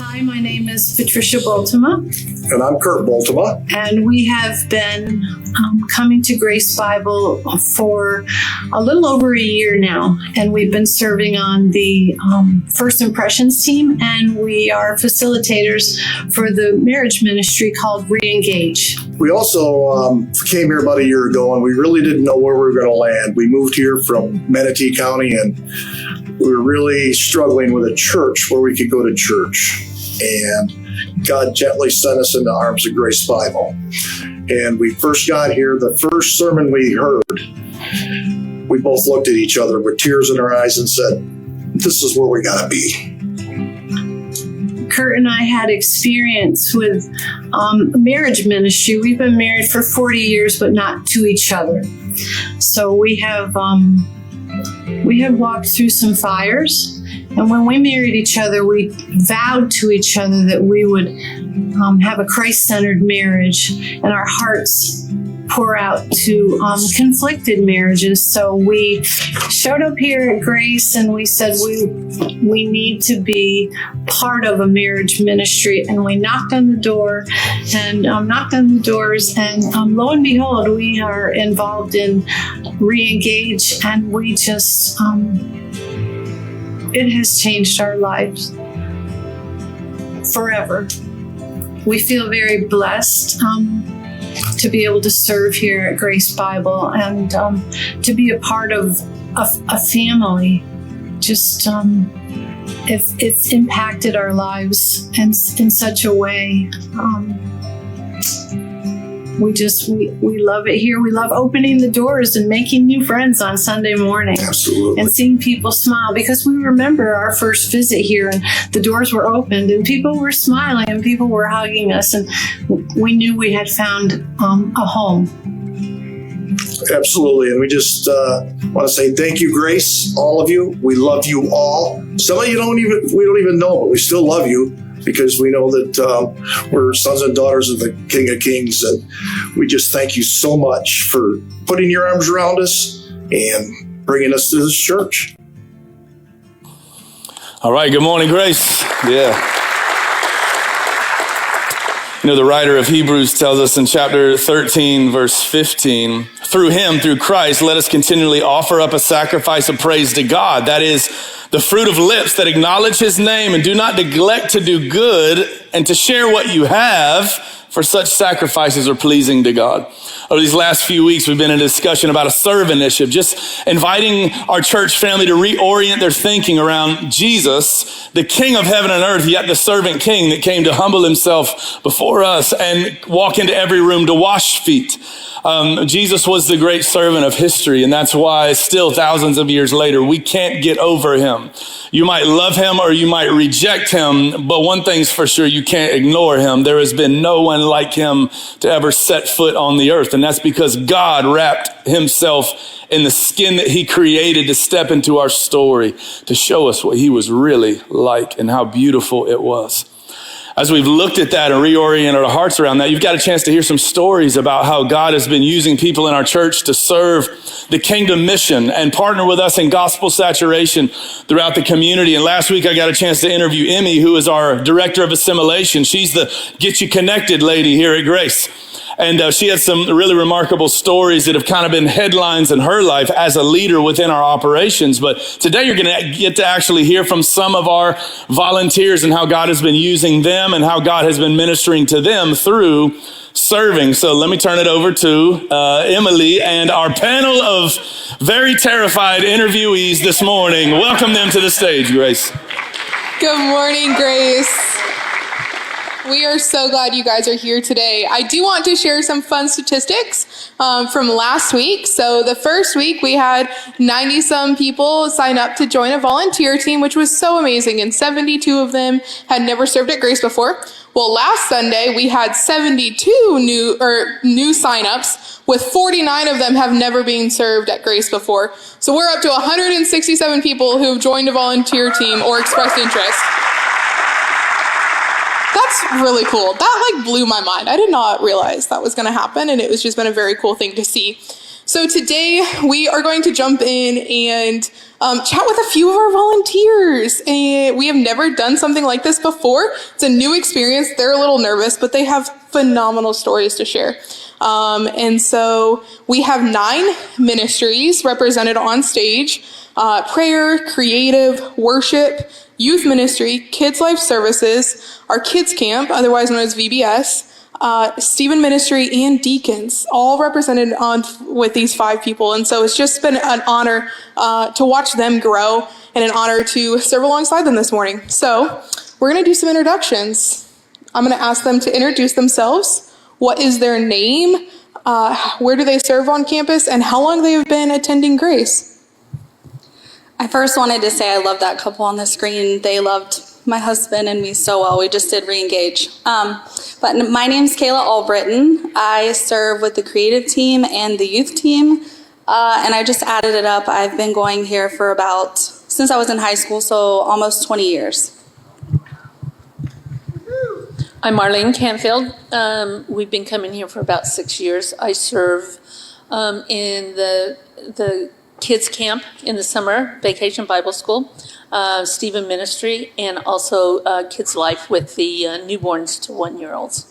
Hi, my name is Patricia Boltema. And I'm Kurt Boltema. And we have been coming to Grace Bible for a little over a year now. And we've been serving on the First Impressions team. And we are facilitators for the marriage ministry called Re-Engage. We also came here about a year ago, and we really didn't know where we were going to land. We moved here from Manatee County, and we were really struggling with a church where we could go to church. And God gently sent us into the arms of Grace Bible. And we first got here, the first sermon we heard, we both looked at each other with tears in our eyes and said, this is where we got to be. Kurt and I had experience with marriage ministry. We've been married for 40 years, but not to each other. So we have walked through some fires. And when we married each other, we vowed to each other that we would have a Christ-centered marriage, and our hearts pour out to conflicted marriages. So we showed up here at Grace, and we said we need to be part of a marriage ministry. And we knocked on the door, and lo and behold, we are involved in Re-Engage, and we just it has changed our lives forever. We feel very blessed to be able to serve here at Grace Bible and to be a part of a family. Just it's impacted our lives in such a way. We love it here. We love opening the doors and making new friends on Sunday morning. Absolutely. And seeing people smile, because we remember our first visit here and the doors were opened and people were smiling and people were hugging us, and we knew we had found a home. Absolutely. And we just want to say thank you, Grace, all of you. We love you all. Some of you we don't even know, but we still love you, because we know that we're sons and daughters of the King of Kings. And we just thank you so much for putting your arms around us and bringing us to this church. All right. Good morning, Grace. Yeah. You know, the writer of Hebrews tells us in chapter 13, verse 15, through him, through Christ, let us continually offer up a sacrifice of praise to God. That is the fruit of lips that acknowledge his name, and do not neglect to do good and to share what you have, for such sacrifices are pleasing to God. Over these last few weeks, we've been in a discussion about a serve initiative, just inviting our church family to reorient their thinking around Jesus, the King of heaven and earth, yet the servant king that came to humble himself before us and walk into every room to wash feet. Jesus was the great servant of history, and that's why still thousands of years later, we can't get over him. You might love him or you might reject him, but one thing's for sure, you can't ignore him. There has been no one like him to ever set foot on the earth, and that's because God wrapped himself in the skin that he created to step into our story, to show us what he was really like and how beautiful it was. As we've looked at that and reoriented our hearts around that, you've got a chance to hear some stories about how God has been using people in our church to serve the kingdom mission and partner with us in gospel saturation throughout the community. And last week, I got a chance to interview Emme, who is our director of assimilation. She's the Get You Connected lady here at Grace. And she had some really remarkable stories that have kind of been headlines in her life as a leader within our operations. But today you're going to get to actually hear from some of our volunteers and how God has been using them and how God has been ministering to them through serving. So let me turn it over to Emily and our panel of very terrified interviewees this morning. Welcome them to the stage, Grace. Good morning, Grace. We are so glad you guys are here today. I do want to share some fun statistics from last week. So the first week we had 90-some people sign up to join a volunteer team, which was so amazing. And 72 of them had never served at Grace before. Well, last Sunday we had 72 new signups, with 49 of them have never been served at Grace before. So we're up to 167 people who have joined a volunteer team or expressed interest. That's really cool. That blew my mind. I did not realize that was going to happen, and it was just been a very cool thing to see. So today we are going to jump in and chat with a few of our volunteers. And we have never done something like this before. It's a new experience. They're a little nervous, but they have phenomenal stories to share. And so we have 9 ministries represented on stage: prayer, creative, worship, youth ministry, kids life services, our kids camp, otherwise known as VBS, Stephen Ministry, and deacons, all represented on with these 5 people. And so it's just been an honor to watch them grow, and an honor to serve alongside them this morning. So we're going to do some introductions. I'm going to ask them to introduce themselves. What is their name? Where do they serve on campus? And how long they have been attending Grace? I first wanted to say I love that couple on the screen. They loved my husband and me so well. We just did re-engage. But my name's Kayla Albritton. I serve with the creative team and the youth team. And I just added it up. I've been going here for since I was in high school, so almost 20 years. I'm Marlene Canfield. We've been coming here for about 6 years. I serve in the kids camp in the summer, Vacation Bible School, Stephen Ministry, and also Kids Life with the newborns to 1-year-olds.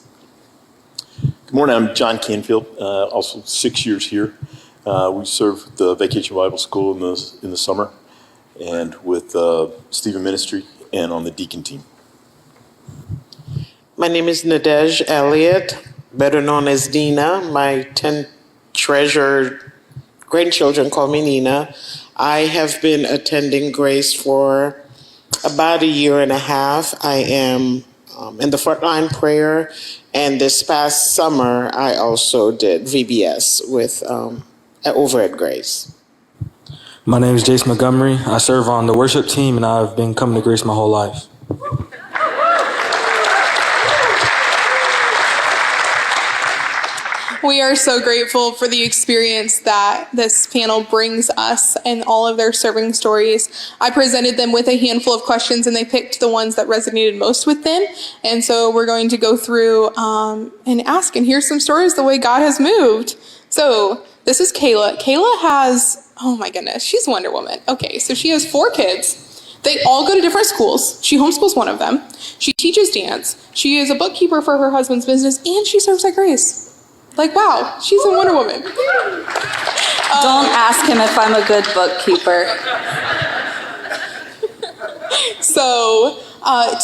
Good morning, I'm John Canfield, also 6 years here. We serve the Vacation Bible School in the summer, and with Stephen Ministry and on the deacon team. My name is Nadej Elliott, better known as Dina. My 10 treasured grandchildren call me Nina. I have been attending Grace for about 1.5 years. I am in the frontline prayer, and this past summer I also did VBS with over at Grace. My name is Jace Montgomery. I serve on the worship team, and I've been coming to Grace my whole life. We are so grateful for the experience that this panel brings us and all of their serving stories. I presented them with a handful of questions, and they picked the ones that resonated most with them. And so we're going to go through and ask and hear some stories the way God has moved. So this is Kayla. Kayla has, oh my goodness, she's Wonder Woman. Okay, so she has 4 kids. They all go to different schools. She homeschools one of them. She teaches dance. She is a bookkeeper for her husband's business, and she serves at Grace. Like, wow, she's a Wonder Woman. Don't ask him if I'm a good bookkeeper. So,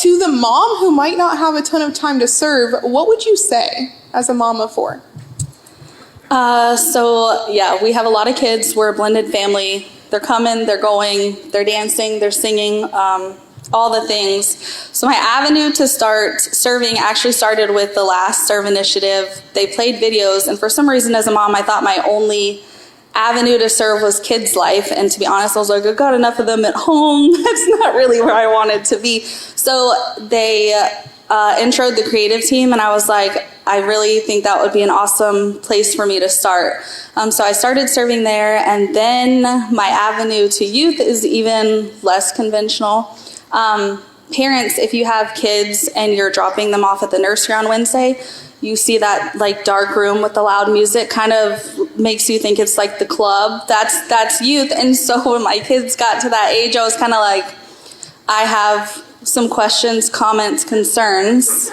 to the mom who might not have a ton of time to serve, what would you say as a mom of 4? We have a lot of kids. We're a blended family. They're coming, they're going, they're dancing, they're singing, all the things. So my avenue to start serving actually started with the last Serve Initiative. They played videos, and for some reason as a mom, I thought my only avenue to serve was Kids Life. And to be honest, I was like, I've got enough of them at home. That's not really where I wanted to be. So they introed the creative team, and I was like, I really think that would be an awesome place for me to start. So I started serving there, and then my avenue to youth is even less conventional. Parents, if you have kids and you're dropping them off at the nursery on Wednesday, you see that like dark room with the loud music, kind of makes you think it's like the club. That's youth. And so when my kids got to that age, I was kind of like, I have some questions, comments, concerns.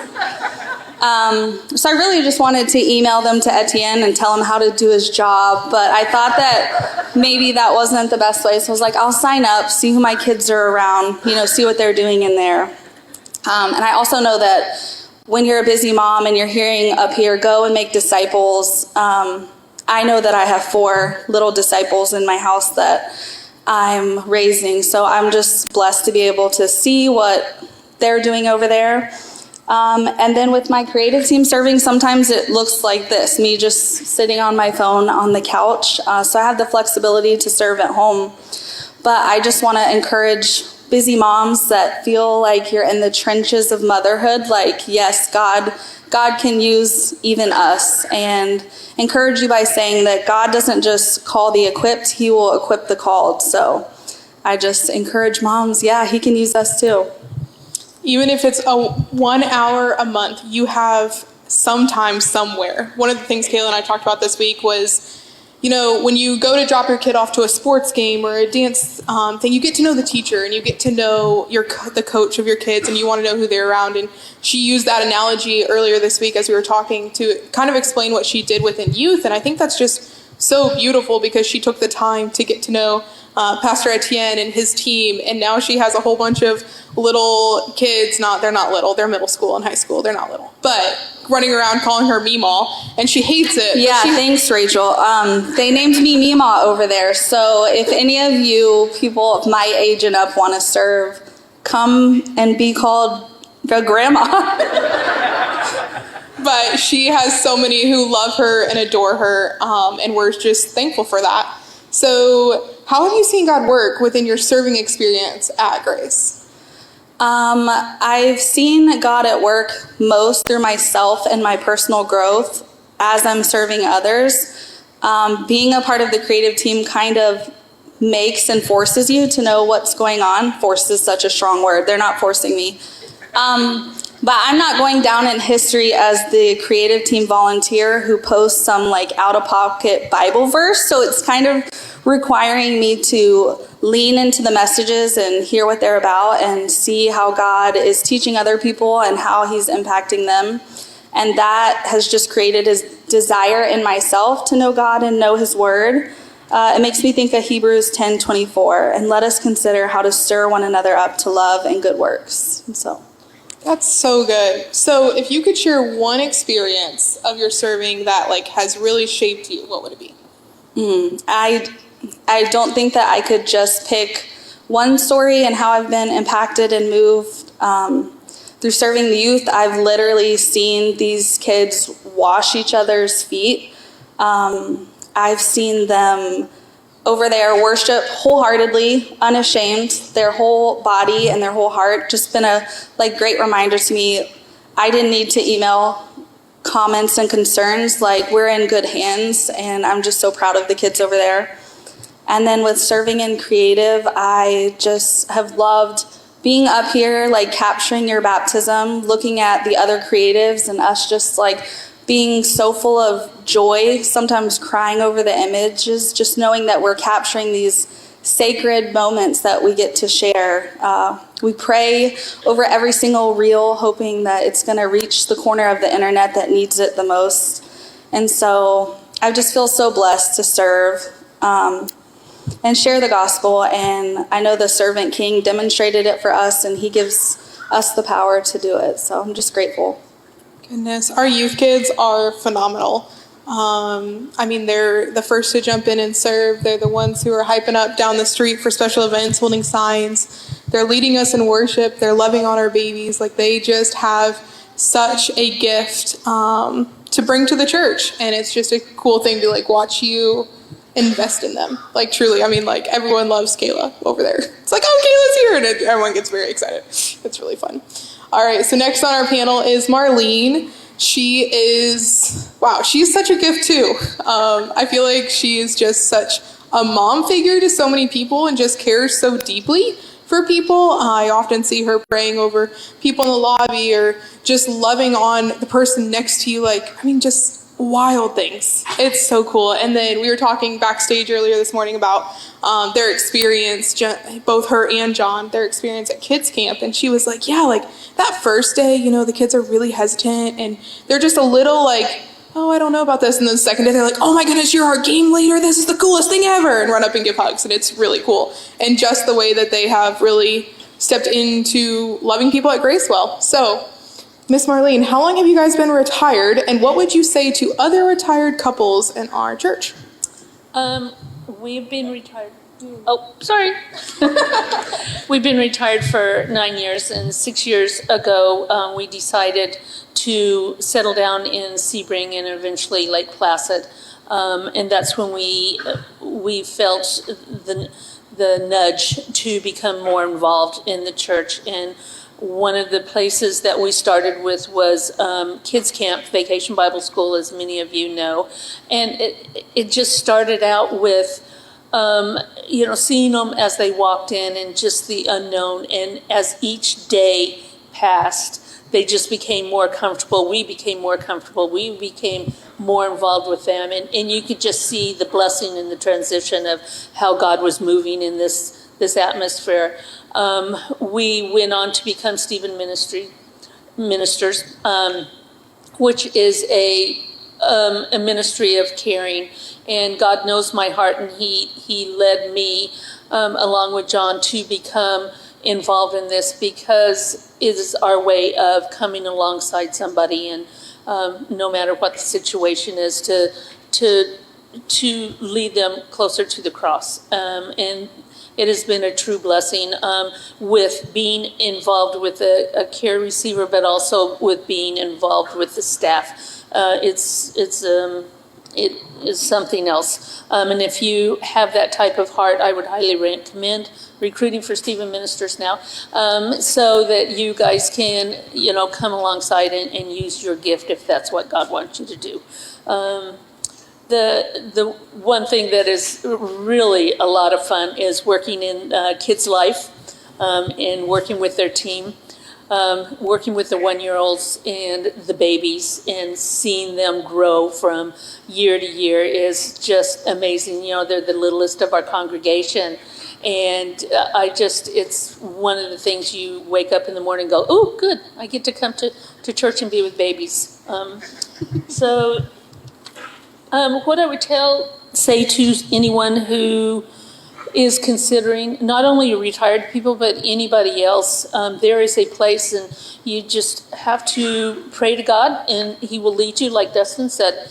So I really just wanted to email them to Etienne and tell him how to do his job, but I thought that maybe that wasn't the best way. So I was like, I'll sign up, see who my kids are around, see what they're doing in there. And I also know that when you're a busy mom and you're hearing up here, go and make disciples, I know that I have 4 little disciples in my house that I'm raising. So I'm just blessed to be able to see what they're doing over there. And then with my creative team serving, sometimes it looks like this, me just sitting on my phone on the couch. So I have the flexibility to serve at home. But I just want to encourage busy moms that feel like you're in the trenches of motherhood. Like, yes, God can use even us, and encourage you by saying that God doesn't just call the equipped, he will equip the called. So I just encourage moms, he can use us too. Even if it's 1 hour a month, you have sometime somewhere. One of the things Kayla and I talked about this week was when you go to drop your kid off to a sports game or a dance thing, you get to know the teacher and you get to know the coach of your kids, and you want to know who they're around. And she used that analogy earlier this week as we were talking to kind of explain what she did within youth. And I think that's just so beautiful because she took the time to get to know Pastor Etienne and his team, and now she has a whole bunch of little kids. They're not little, they're middle school and high school, they're not little, but running around calling her Meemaw, and she hates it. Yeah, thanks, Rachel. They named me Meemaw over there, so if any of you people of my age and up want to serve, come and be called the grandma. But she has so many who love her and adore her, and we're just thankful for that. So how have you seen God work within your serving experience at Grace? I've seen God at work most through myself and my personal growth as I'm serving others. Being a part of the creative team kind of makes and forces you to know what's going on. Force is such a strong word. They're not forcing me. But I'm not going down in history as the creative team volunteer who posts some out-of-pocket Bible verse. So it's kind of requiring me to lean into the messages and hear what they're about and see how God is teaching other people and how he's impacting them. And that has just created a desire in myself to know God and know his word. It makes me think of Hebrews 10:24, and let us consider how to stir one another up to love and good works. And so that's so good. So if you could share one experience of your serving that has really shaped you, what would it be? I don't think that I could just pick one story and how I've been impacted and moved through serving the youth. I've literally seen these kids wash each other's feet. I've seen them over there worship wholeheartedly, unashamed, their whole body and their whole heart. Just been a great reminder to me. I didn't need to email comments and concerns. We're in good hands, and I'm just so proud of the kids over there. And then with serving in creative, I just have loved being up here, capturing your baptism, looking at the other creatives and us just being so full of joy, sometimes crying over the images, just knowing that we're capturing these sacred moments that we get to share. We pray over every single reel, hoping that it's going to reach the corner of the internet that needs it the most. And so I just feel so blessed to serve and share the gospel. And I know the Servant King demonstrated it for us, and he gives us the power to do it. So I'm just grateful. Goodness, our youth kids are phenomenal. They're the first to jump in and serve. They're the ones who are hyping up down the street for special events, holding signs. They're leading us in worship. They're loving on our babies. They just have such a gift to bring to the church. And it's just a cool thing to watch you invest in them. Truly, everyone loves Kayla over there. It's Kayla's here, and everyone gets very excited. It's really fun. All right, so next on our panel is Marlene. She's such a gift too. I feel like she is just such a mom figure to so many people and just cares so deeply for people. I often see her praying over people in the lobby or just loving on the person next to you. Just wild things. It's so cool. And then we were talking backstage earlier this morning about their experience, both her and John, their experience at kids camp. And she was that first day, the kids are really hesitant and they're just a little oh, I don't know about this. And then the second day they're oh my goodness, you're our game leader. This is the coolest thing ever. And run up and give hugs. And it's really cool. And just the way that they have really stepped into loving people at Gracewell. So Miss Marlene, how long have you guys been retired, and what would you say to other retired couples in our church? We've been retired. Oh, sorry. We've been retired for 9 years, and 6 years ago, we decided to settle down in Sebring and eventually Lake Placid. And that's when we felt the nudge to become more involved in the church. And one of the places that we started with was Kids Camp, Vacation Bible School, as many of you know. And it just started out with, seeing them as they walked in and just the unknown. And as each day passed, they just became more comfortable. We became more comfortable. We became more involved with them. And you could just see the blessing and the transition of how God was moving in this atmosphere. We went on to become Stephen Ministers, which is a ministry of caring. And God knows my heart, and He led me along with John to become involved in this, because it is our way of coming alongside somebody, and no matter what the situation is, to lead them closer to the cross. And it has been a true blessing with being involved with a care receiver, but also with being involved with the staff. It is something else. And if you have that type of heart, I would highly recommend recruiting for Stephen Ministers now, so that you guys can, come alongside and use your gift if that's what God wants you to do. The one thing that is really a lot of fun is working in kids' life and working with their team. Working with the 1-year-olds and the babies and seeing them grow from year to year is just amazing. They're the littlest of our congregation. And it's one of the things you wake up in the morning and go, oh, good, I get to come to church and be with babies. What I would say to anyone who is considering, not only retired people, but anybody else, there is a place, and you just have to pray to God, and He will lead you, like Dustin said,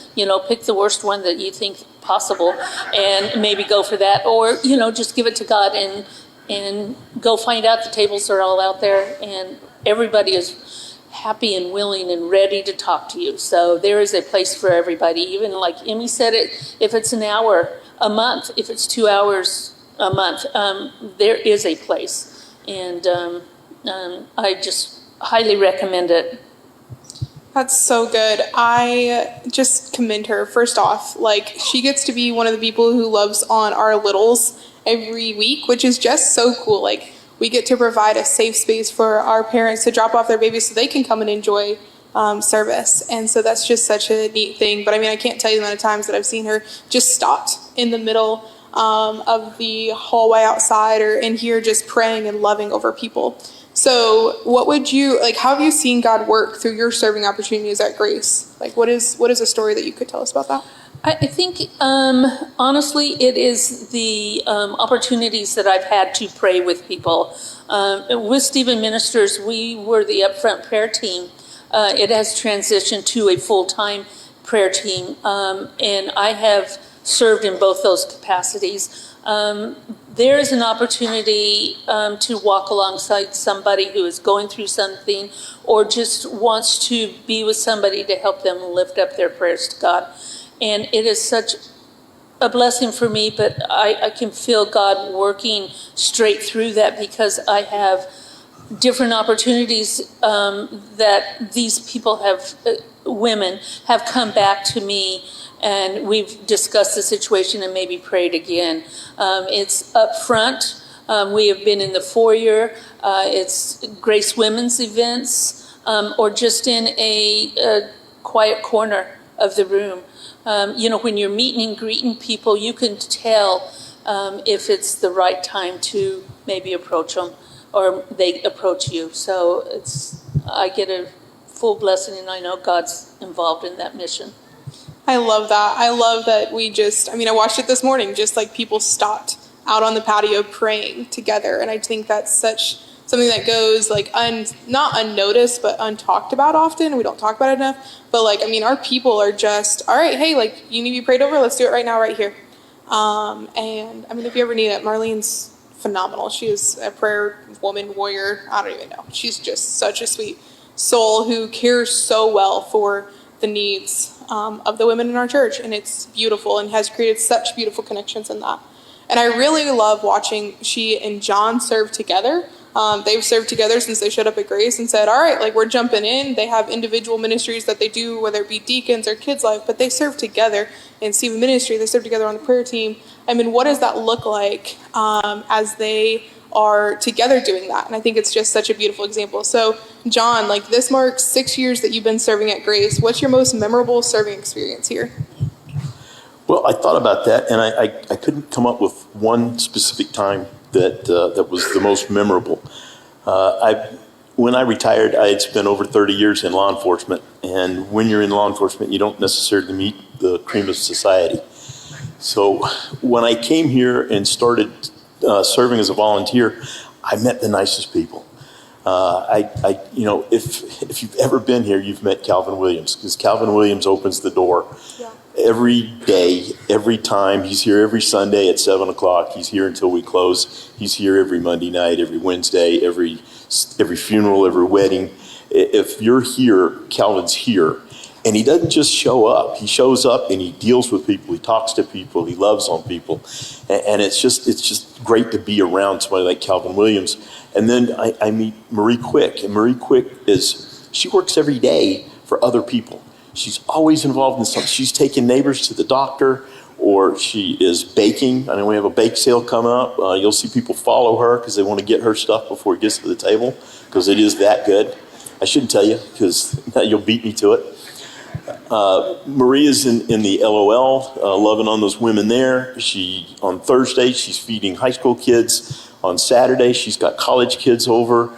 pick the worst one that you think possible, and maybe go for that, or, just give it to God and go find out the tables are all out there, and everybody is happy and willing and ready to talk to you. So there is a place for everybody, even like Emme said it, if it's an hour a month, if it's 2 hours a month, there is a place, and I just highly recommend it. That's so good. I just commend her. First off, she gets to be one of the people who loves on our littles every week, which is just so cool. We get to provide a safe space for our parents to drop off their babies so they can come and enjoy service. And so that's just such a neat thing. But I can't tell you the amount of times that I've seen her just stopped in the middle of the hallway outside or in here just praying and loving over people. So what would you, how have you seen God work through your serving opportunities at Grace? What is a story that you could tell us about that? I think, honestly, it is the opportunities that I've had to pray with people. With Stephen Ministers, we were the upfront prayer team. It has transitioned to a full-time prayer team, and I have served in both those capacities. There is an opportunity to walk alongside somebody who is going through something or just wants to be with somebody to help them lift up their prayers to God. And it is such a blessing for me, but I can feel God working straight through that, because I have different opportunities that these people women have come back to me, and we've discussed the situation and maybe prayed again. It's up front. We have been in the foyer. It's Grace Women's events, or just in a quiet corner of the room. When you're meeting and greeting people, you can tell if it's the right time to maybe approach them or they approach you. So I get a full blessing, and I know God's involved in that mission. I love that. I love that I watched it this morning, just people stopped out on the patio praying together. And I think that's something that goes not unnoticed, but untalked about often. We don't talk about it enough. But our people are just, all right, hey, you need to be prayed over. Let's do it right now, right here. And if you ever need it, Marlene's phenomenal. She is a prayer woman, warrior. I don't even know. She's just such a sweet soul who cares so well for the needs of the women in our church. And it's beautiful and has created such beautiful connections in that. And I really love watching she and John serve together. They've served together since they showed up at Grace and said, all right, we're jumping in. They have individual ministries that they do, whether it be deacons or kids' life, but they serve together in Stephen Ministry. They serve together on the prayer team. What does that look like as they are together doing that. And I think it's just such a beautiful example. So John, like this marks 6 years that you've been serving at Grace. What's your most memorable serving experience here? Well, I thought about that, and I couldn't come up with one specific time that was the most memorable. When I retired, I had spent over 30 years in law enforcement, and when you're in law enforcement, you don't necessarily meet the cream of society. So when I came here and started serving as a volunteer, I met the nicest people. If you've ever been here, you've met Calvin Williams, because Calvin Williams opens the door every day, every time. He's here every Sunday at 7 o'clock. He's here until we close. He's here every Monday night, every Wednesday, every funeral, every wedding. If you're here, Calvin's here. And he doesn't just show up. He shows up and he deals with people. He talks to people. He loves on people. And it's just great to be around somebody like Calvin Williams. And then I meet Marie Quick. And Marie Quick she works every day for other people. She's always involved in something. She's taking neighbors to the doctor, or she is baking. I know we have a bake sale coming up. You'll see people follow her because they want to get her stuff before it gets to the table, because it is that good. I shouldn't tell you because you'll beat me to it. Marie is in the LOL, loving on those women there. On Thursday, she's feeding high school kids. On Saturday, she's got college kids over.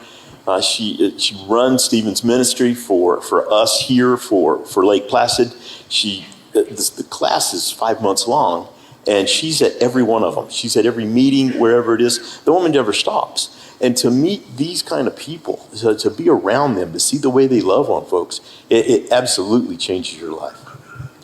She runs Stephen's ministry for us here for Lake Placid. The class is 5 months long, and she's at every one of them. She's at every meeting, wherever it is. The woman never stops. And to meet these kind of people, to be around them, to see the way they love on folks, it absolutely changes your life.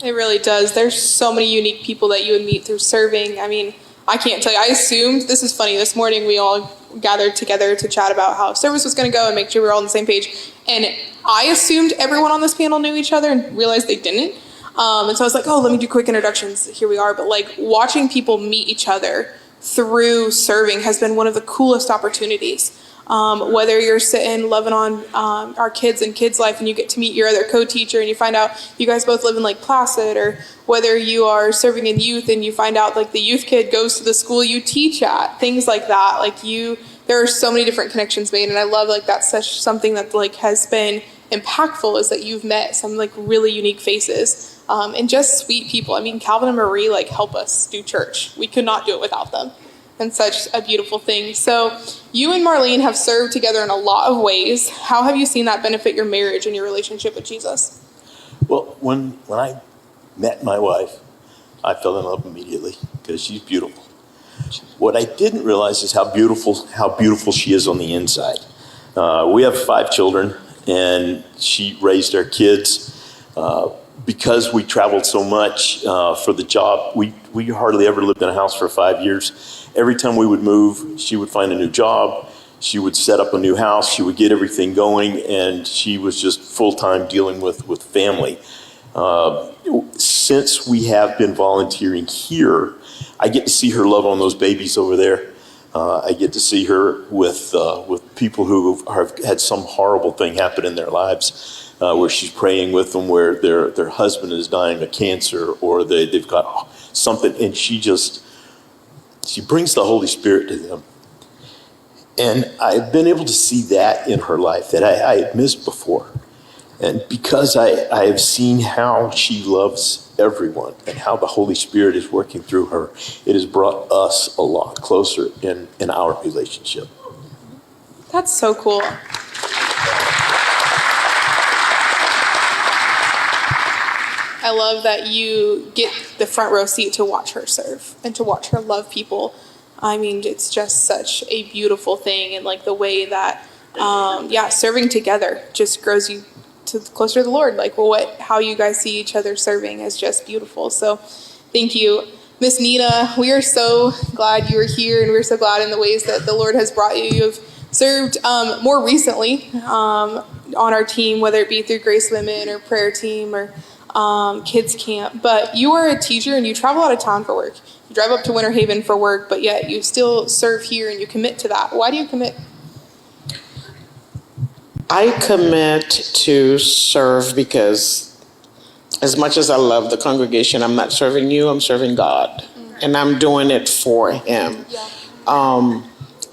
It really does. There's so many unique people that you would meet through serving. I mean, I can't tell you. I assumed, this is funny, this morning we all gathered together to chat about how service was going to go and make sure we were all on the same page. And I assumed everyone on this panel knew each other and realized they didn't. And so I was like, let me do quick introductions. Here we are. But like watching people meet each other through serving has been one of the coolest opportunities. Whether you're sitting loving on our kids and kids' life and you get to meet your other co-teacher and you find out you guys both live in Lake Placid, or whether you are serving in youth and you find out like the youth kid goes to the school you teach at, things like that. Like there are so many different connections made, and I love like that's something that like has been impactful, is that you've met some like really unique faces. And just sweet people. I mean, Calvin and Marie like help us do church. We could not do it without them. And such a beautiful thing. So you and Marlene have served together in a lot of ways. How have you seen that benefit your marriage and your relationship with Jesus? Well, when I met my wife, I fell in love immediately because she's beautiful. What I didn't realize is how beautiful she is on the inside. We have 5 children, and she raised our kids. Because we traveled so much for the job, we hardly ever lived in a house for 5 years. Every time we would move, she would find a new job. She would set up a new house. She would get everything going, and she was just full-time dealing with family. Since we have been volunteering here, I get to see her love on those babies over there. I get to see her with people who have had some horrible thing happen in their lives. Where she's praying with them, where their husband is dying of cancer, or they've got something, and she brings the Holy Spirit to them. And I've been able to see that in her life that I had missed before. And because I have seen how she loves everyone and how the Holy Spirit is working through her, it has brought us a lot closer in our relationship. That's so cool. I love that you get the front row seat to watch her serve and to watch her love people. I mean, it's just such a beautiful thing, and like the way that, serving together just grows you closer to the Lord. Like, how you guys see each other serving is just beautiful. So, thank you, Miss Nina. We are so glad you are here, and we're so glad in the ways that the Lord has brought you. You've served more recently on our team, whether it be through Grace Women or prayer team or kids camp, but you are a teacher and you travel out of town for work. You drive up to Winter Haven for work, but yet you still serve here and you commit to that. Why do you commit? I commit to serve because as much as I love the congregation, I'm not serving you, I'm serving God. And I'm doing it for Him.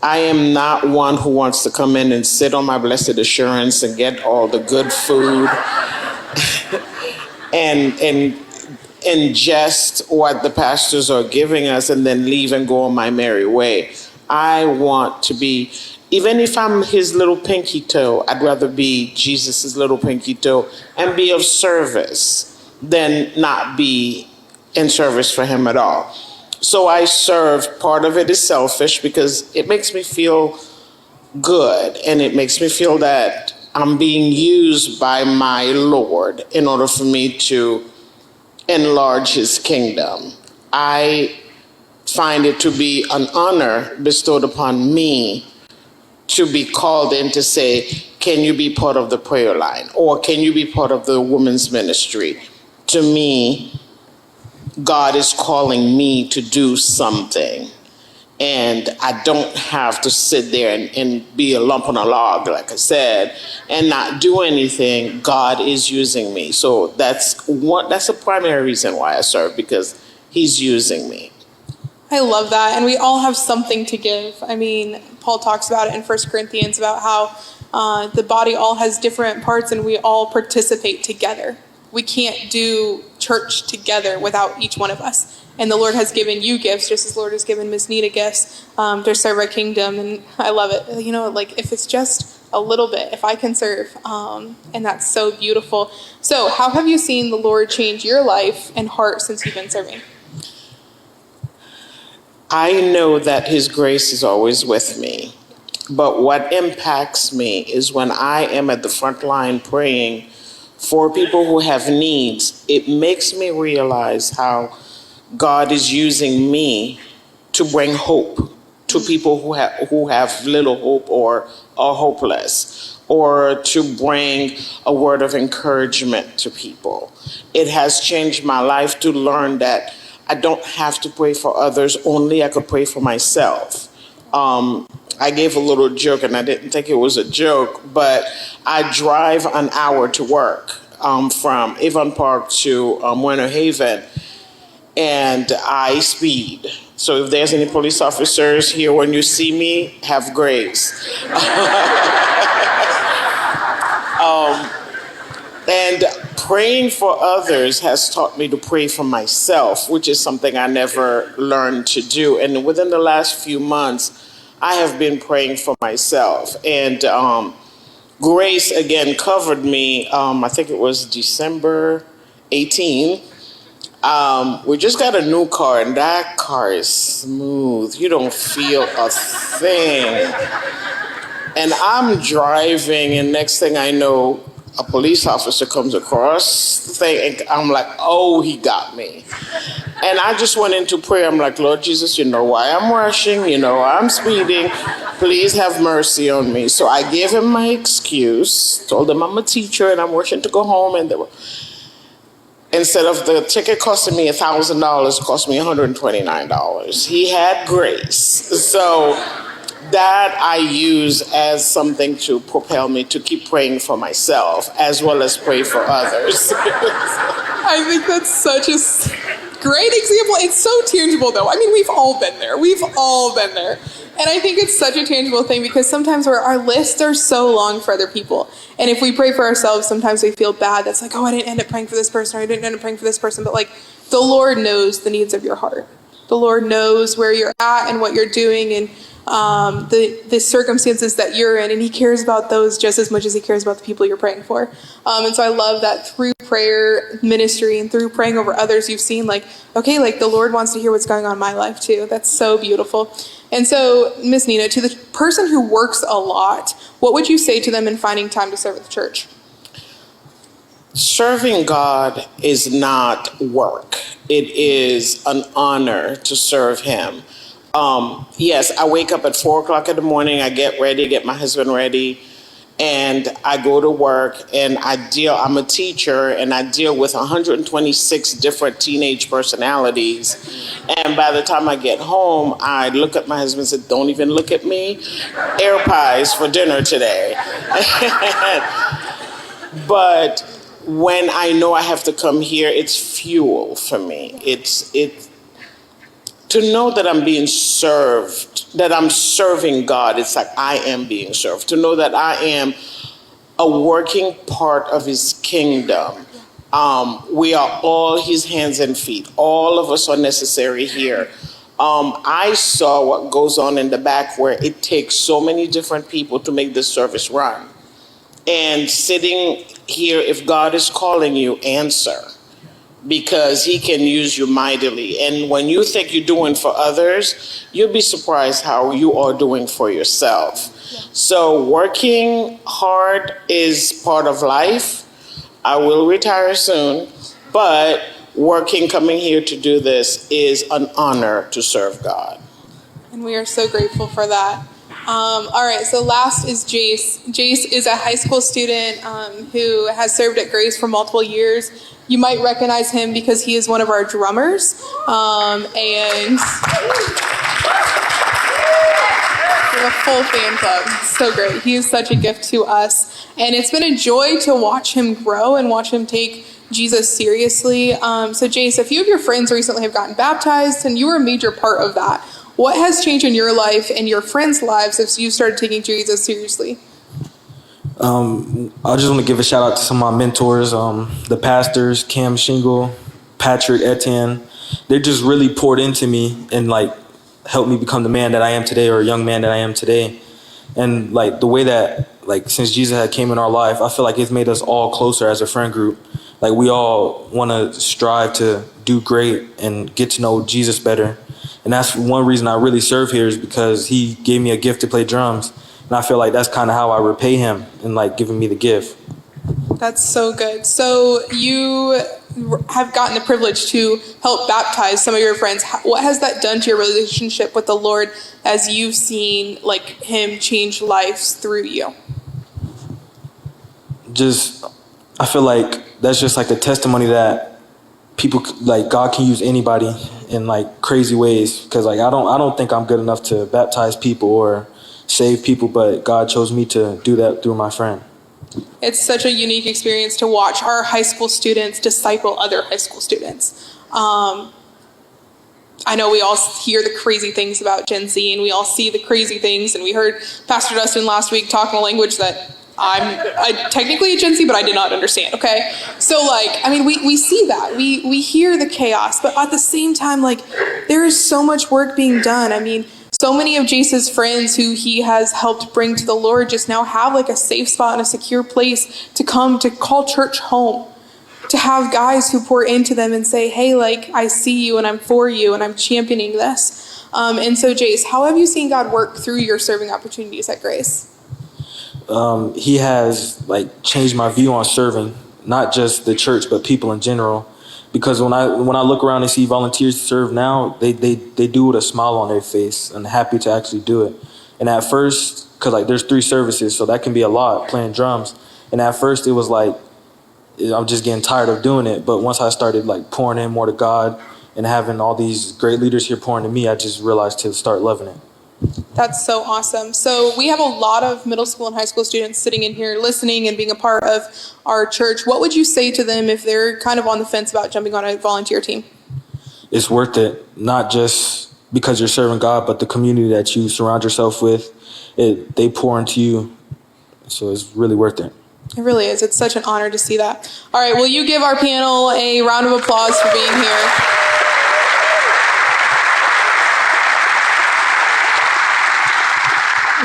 I am not one who wants to come in and sit on my blessed assurance and get all the good food and ingest what the pastors are giving us and then leave and go on my merry way. I want to be, even if I'm his little pinky toe, I'd rather be Jesus's little pinky toe and be of service than not be in service for him at all. So I serve. Part of it is selfish because it makes me feel good and it makes me feel that I'm being used by my Lord in order for me to enlarge his kingdom. I find it to be an honor bestowed upon me to be called in to say, can you be part of the prayer line? Or can you be part of the women's ministry? To me, God is calling me to do something. And I don't have to sit there and be a lump on a log, like I said, and not do anything. God is using me. So that's a primary reason why I serve, because he's using me. I love that. And we all have something to give. I mean, Paul talks about it in 1 Corinthians about how the body all has different parts and we all participate together. We can't do church together without each one of us. And the Lord has given you gifts, just as the Lord has given Miss Nita gifts to serve our kingdom. And I love it. You know, like if it's just a little bit, if I can serve, and that's so beautiful. So how have you seen the Lord change your life and heart since you've been serving? I know that his grace is always with me. But what impacts me is when I am at the front line praying for people who have needs, it makes me realize how God is using me to bring hope to people who have little hope or are hopeless, or to bring a word of encouragement to people. It has changed my life to learn that I don't have to pray for others only, I could pray for myself. I gave a little joke, and I didn't think it was a joke, but I drive an hour to work from Avon Park to Winter Haven, and I speed. So if there's any police officers here, when you see me, have grace. And praying for others has taught me to pray for myself, which is something I never learned to do. And within the last few months, I have been praying for myself. And grace, again, covered me, I think it was December 18. We just got a new car, and that car is smooth. You don't feel a thing. And I'm driving, and next thing I know, a police officer comes across the thing, and I'm like, oh, he got me. And I just went into prayer. I'm like, Lord Jesus, you know why I'm rushing, you know I'm speeding. Please have mercy on me. So I gave him my excuse, told him I'm a teacher and I'm rushing to go home. And instead of the ticket costing me $1,000, it cost me $129. He had grace. So that I use as something to propel me to keep praying for myself as well as pray for others. I think that's such a great example. It's so tangible, though. I mean, we've all been there. We've all been there. And I think it's such a tangible thing because sometimes our lists are so long for other people. And if we pray for ourselves, sometimes we feel bad. That's like, oh, I didn't end up praying for this person, or I didn't end up praying for this person. But like, the Lord knows the needs of your heart. The Lord knows where you're at and what you're doing and the circumstances that you're in, and he cares about those just as much as he cares about the people you're praying for. And so I love that through prayer ministry and through praying over others, you've seen like, okay, like the Lord wants to hear what's going on in my life too. That's so beautiful. And so, Miss Nina, to the person who works a lot, what would you say to them in finding time to serve at the church? Serving God is not work. It is an honor to serve him. Yes, I wake up at 4 o'clock in the morning, I get ready, get my husband ready, and I go to work, and I'm a teacher, and I deal with 126 different teenage personalities. And by the time I get home, I look at my husband and say, don't even look at me. Air pies for dinner today. But when I know I have to come here, it's fuel for me. to know that I'm being served, that I'm serving God. It's like I am being served. To know that I am a working part of his kingdom. We are all his hands and feet. All of us are necessary here. I saw what goes on in the back where it takes so many different people to make this service run. And sitting here, if God is calling you, answer, because he can use you mightily. And when you think you're doing for others, you'll be surprised how you are doing for yourself. So working hard is part of life. I will retire soon, but coming here to do this is an honor to serve God. And we are so grateful for that. All right, so last is Jace. Jace is a high school student who has served at Grace for multiple years. You might recognize him because he is one of our drummers. And we have a full fan club. So great. He is such a gift to us. And it's been a joy to watch him grow and watch him take Jesus seriously. So Jace, a few of your friends recently have gotten baptized, and you were a major part of that. What has changed in your life and your friends' lives as you started taking Jesus seriously? I just want to give a shout out to some of my mentors, the pastors, Cam Shingle, Patrick Etienne. They just really poured into me and like helped me become the man that I am today, or a young man that I am today. And like the way that, like, since Jesus had came in our life, I feel like it's made us all closer as a friend group. Like we all want to strive to do great and get to know Jesus better. And that's one reason I really serve here, is because he gave me a gift to play drums. And I feel like that's kind of how I repay him, in like giving me the gift. That's so good. So you have gotten the privilege to help baptize some of your friends. What has that done to your relationship with the Lord as you've seen like him change lives through you? I feel like that's just like a testimony that people, like, God can use anybody in like crazy ways. Because like I don't think I'm good enough to baptize people or save people, but God chose me to do that through my friend. It's such a unique experience to watch our high school students disciple other high school students. I know we all hear the crazy things about Gen Z, and we all see the crazy things, and we heard Pastor Dustin last week talking a language that I'm technically a Gen Z, but I did not understand, okay? So, like, I mean, we see that. We hear the chaos, but at the same time, like, there is so much work being done. I mean, so many of Jace's friends who he has helped bring to the Lord just now have, like, a safe spot and a secure place to come to call church home, to have guys who pour into them and say, hey, like, I see you and I'm for you and I'm championing this. And so, Jace, how have you seen God work through your serving opportunities at Grace? He has like changed my view on serving, not just the church, but people in general. Because when I look around and see volunteers to serve now, they do it with a smile on their face and happy to actually do it. And at first, because like there's 3 services, so that can be a lot, playing drums. And at first it was like, I'm just getting tired of doing it. But once I started like pouring in more to God and having all these great leaders here pouring to me, I just realized to start loving it. That's so awesome. So we have a lot of middle school and high school students sitting in here listening and being a part of our church. What would you say to them if they're kind of on the fence about jumping on a volunteer team? It's worth it, not just because you're serving God, but the community that you surround yourself with. They pour into you, so it's really worth it. It really is. It's such an honor to see that. All right, will you give our panel a round of applause for being here?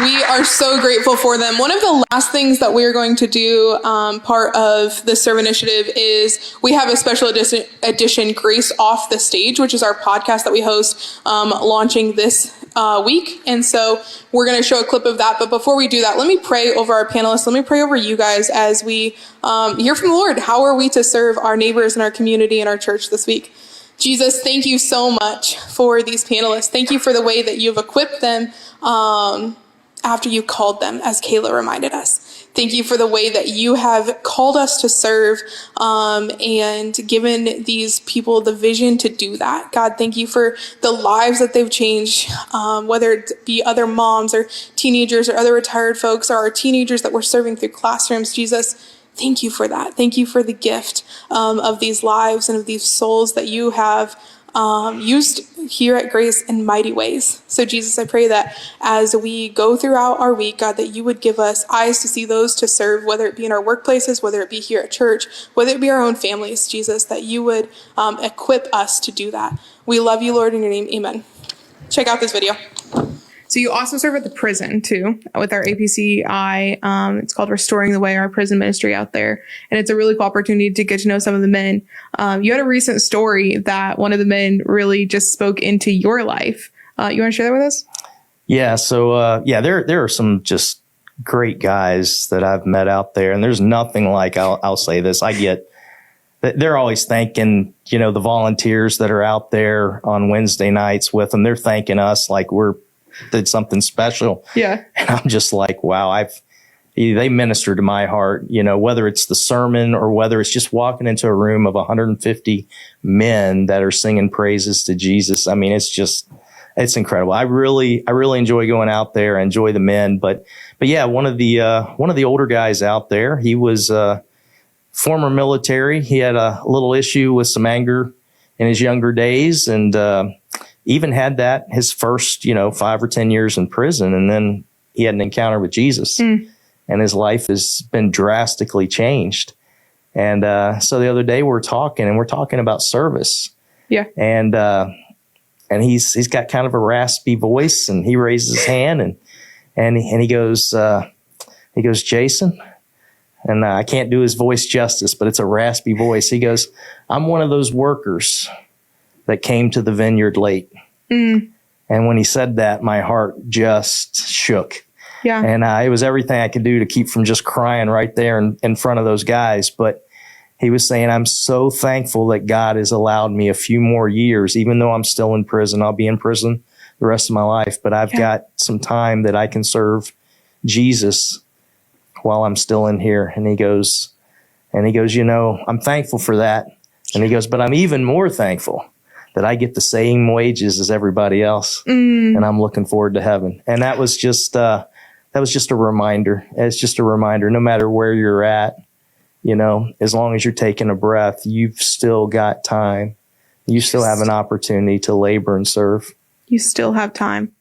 We are so grateful for them. One of the last things that we're going to do, part of the Serve Initiative, is we have a special edition Grace Off the Stage, which is our podcast that we host, launching this week. And so we're going to show a clip of that. But before we do that, let me pray over our panelists. Let me pray over you guys as we hear from the Lord. How are we to serve our neighbors and our community and our church this week? Jesus, thank you so much for these panelists. Thank you for the way that you've equipped them after you called them, as Kayla reminded us. Thank you for the way that you have called us to serve and given these people the vision to do that. God, thank you for the lives that they've changed, whether it be other moms or teenagers or other retired folks or our teenagers that we're serving through classrooms. Jesus, thank you for that. Thank you for the gift of these lives and of these souls that you have used here at Grace in mighty ways. So Jesus, I pray that as we go throughout our week, God, that you would give us eyes to see those to serve, whether it be in our workplaces, whether it be here at church, whether it be our own families, Jesus, that you would equip us to do that. We love you, Lord, in your name. Amen. Check out this video. So you also serve at the prison too with our APCI. It's called Restoring the Way, our prison ministry out there. And it's a really cool opportunity to get to know some of the men. You had a recent story that one of the men really just spoke into your life. You want to share that with us? Yeah. So, there are some just great guys that I've met out there, and there's nothing like, I'll say this, they're always thanking, the volunteers that are out there on Wednesday nights with them. They're thanking us like we're did something special. Yeah. And I'm just like, wow, they minister to my heart, whether it's the sermon or whether it's just walking into a room of 150 men that are singing praises to Jesus. I mean, it's incredible. I really enjoy going out there. I enjoy the men, but yeah, one of the older guys out there, he was, former military. He had a little issue with some anger in his younger days, and, even had that his first, 5 or 10 years in prison. And then he had an encounter with Jesus and his life has been drastically changed. And so the other day we're talking about service. Yeah. And he's got kind of a raspy voice, and he raises his hand and he goes, Jason, and I can't do his voice justice, but it's a raspy voice. He goes, I'm one of those workers that came to the vineyard late. And when he said that, my heart just shook. Yeah. And it was everything I could do to keep from just crying right there in front of those guys. But he was saying, I'm so thankful that God has allowed me a few more years, even though I'm still in prison. I'll be in prison the rest of my life, but I've got some time that I can serve Jesus while I'm still in here. And he goes, I'm thankful for that. And he goes, but I'm even more thankful that I get the same wages as everybody else. And I'm looking forward to heaven. And that was just a reminder. It's just a reminder, no matter where you're at, as long as you're taking a breath, you've still got time. You still have an opportunity to labor and serve. You still have time.